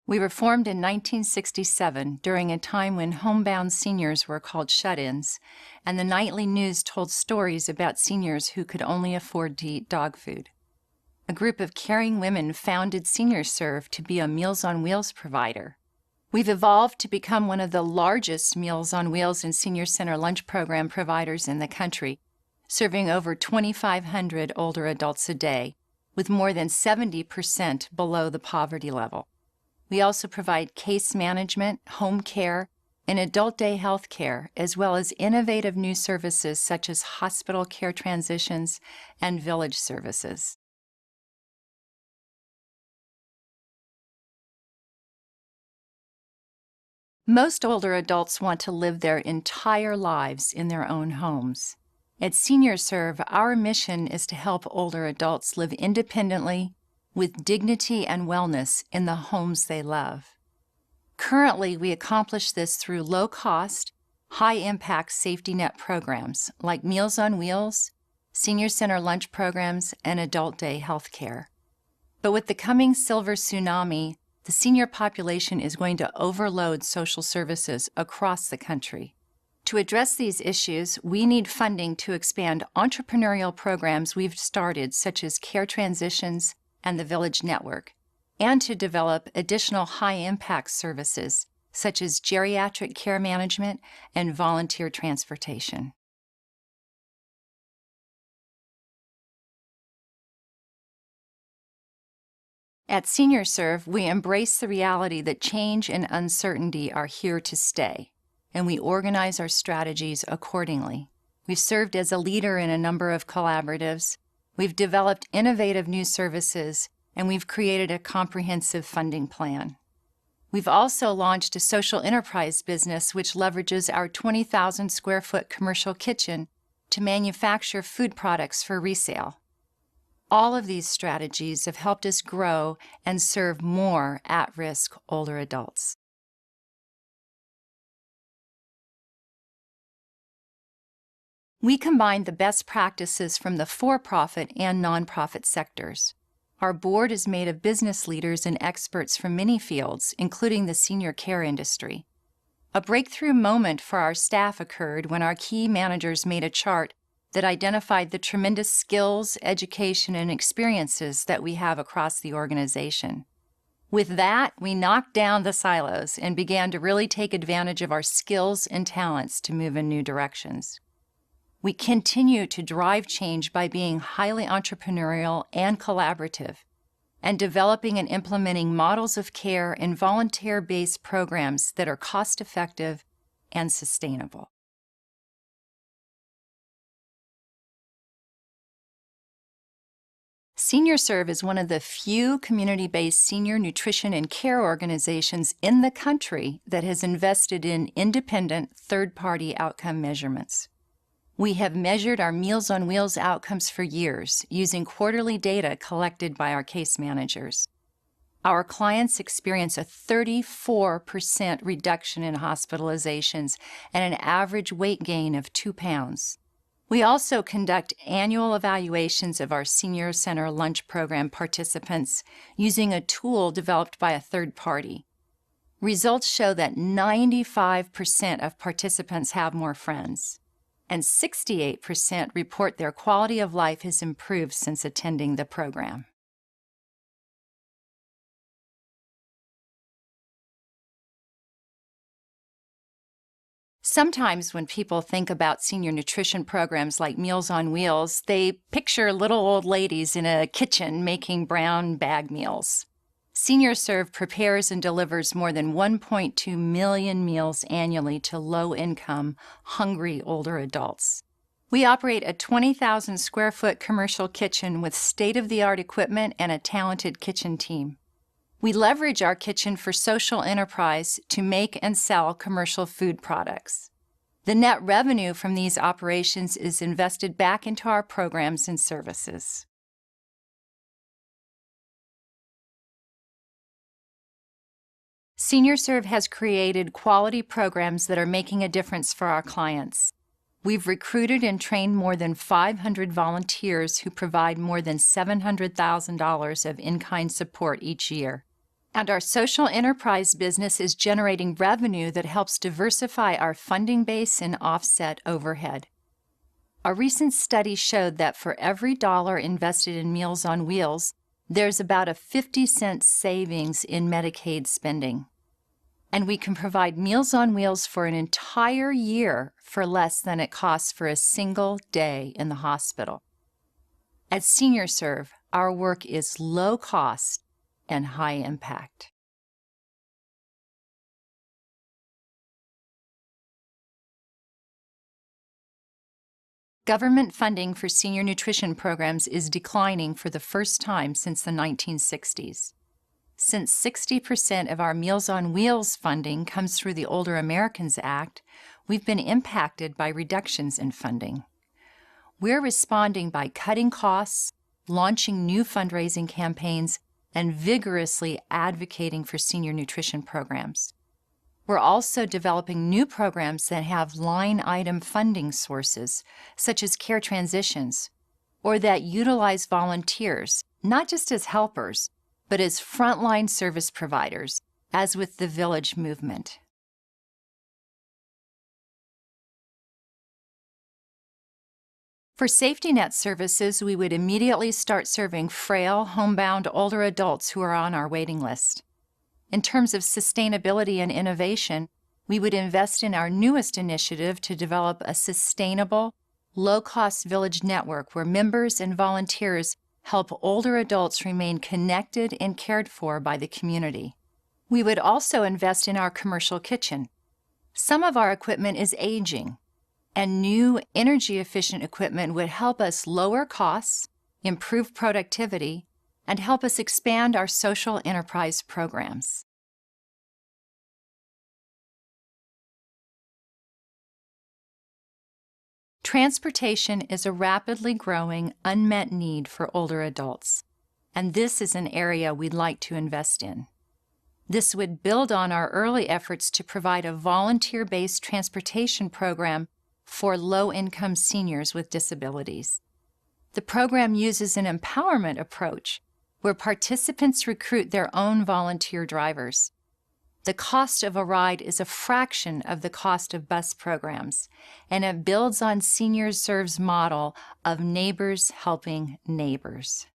We were formed in 1967 during a time when homebound seniors were called shut-ins, and the nightly news told stories about seniors who could only afford to eat dog food. A group of caring women founded SeniorServ to be a Meals on Wheels provider. We've evolved to become one of the largest Meals on Wheels and Senior Center lunch program providers in the country, serving over 2,500 older adults a day, with more than 70% below the poverty level. We also provide case management, home care, and adult day health care, as well as innovative new services such as hospital care transitions and village services. Most older adults want to live their entire lives in their own homes. At SeniorServ, our mission is to help older adults live independently, with dignity and wellness in the homes they love. Currently, we accomplish this through low-cost, high-impact safety net programs like Meals on Wheels, Senior Center lunch programs, and adult day health care. But with the coming silver tsunami, the senior population is going to overload social services across the country. To address these issues, we need funding to expand entrepreneurial programs we've started, such as care transitions and the Village Network, and to develop additional high-impact services, such as geriatric care management and volunteer transportation. At SeniorServ, we embrace the reality that change and uncertainty are here to stay, and we organize our strategies accordingly. We've served as a leader in a number of collaboratives, we've developed innovative new services, and we've created a comprehensive funding plan. We've also launched a social enterprise business which leverages our 20,000 square foot commercial kitchen to manufacture food products for resale. All of these strategies have helped us grow and serve more at-risk older adults. We combine the best practices from the for-profit and nonprofit sectors. Our board is made of business leaders and experts from many fields, including the senior care industry. A breakthrough moment for our staff occurred when our key managers made a chart that identified the tremendous skills, education, and experiences that we have across the organization. With that, we knocked down the silos and began to really take advantage of our skills and talents to move in new directions. We continue to drive change by being highly entrepreneurial and collaborative, and developing and implementing models of care and volunteer-based programs that are cost-effective and sustainable. SeniorServ is one of the few community-based senior nutrition and care organizations in the country that has invested in independent third-party outcome measurements. We have measured our Meals on Wheels outcomes for years using quarterly data collected by our case managers. Our clients experience a 34% reduction in hospitalizations and an average weight gain of 2 pounds. We also conduct annual evaluations of our Senior Center lunch program participants using a tool developed by a third party. Results show that 95% of participants have more friends, and 68% report their quality of life has improved since attending the program. Sometimes when people think about senior nutrition programs like Meals on Wheels, they picture little old ladies in a kitchen making brown bag meals. SeniorServ prepares and delivers more than 1.2 million meals annually to low-income, hungry older adults. We operate a 20,000 square foot commercial kitchen with state-of-the-art equipment and a talented kitchen team. We leverage our kitchen for social enterprise to make and sell commercial food products. The net revenue from these operations is invested back into our programs and services. SeniorServ has created quality programs that are making a difference for our clients. We've recruited and trained more than 500 volunteers who provide more than $700,000 of in-kind support each year. And our social enterprise business is generating revenue that helps diversify our funding base and offset overhead. A recent study showed that for every dollar invested in Meals on Wheels, there's about a 50-cent savings in Medicaid spending. And we can provide Meals on Wheels for an entire year for less than it costs for a single day in the hospital. At SeniorServ, our work is low cost and high impact. Government funding for senior nutrition programs is declining for the first time since the 1960s. Since 60% of our Meals on Wheels funding comes through the Older Americans Act, we've been impacted by reductions in funding. We're responding by cutting costs, launching new fundraising campaigns, and vigorously advocating for senior nutrition programs. We're also developing new programs that have line-item funding sources, such as care transitions, or that utilize volunteers, not just as helpers, but as frontline service providers, as with the Village movement. For safety net services, we would immediately start serving frail, homebound older adults who are on our waiting list. In terms of sustainability and innovation, we would invest in our newest initiative to develop a sustainable, low-cost village network where members and volunteers help older adults remain connected and cared for by the community. We would also invest in our commercial kitchen. Some of our equipment is aging, and new energy-efficient equipment would help us lower costs, improve productivity, and help us expand our social enterprise programs. Transportation is a rapidly growing, unmet need for older adults, and this is an area we'd like to invest in. This would build on our early efforts to provide a volunteer-based transportation program for low-income seniors with disabilities. The program uses an empowerment approach where participants recruit their own volunteer drivers. The cost of a ride is a fraction of the cost of bus programs, and it builds on SeniorServ's model of neighbors helping neighbors.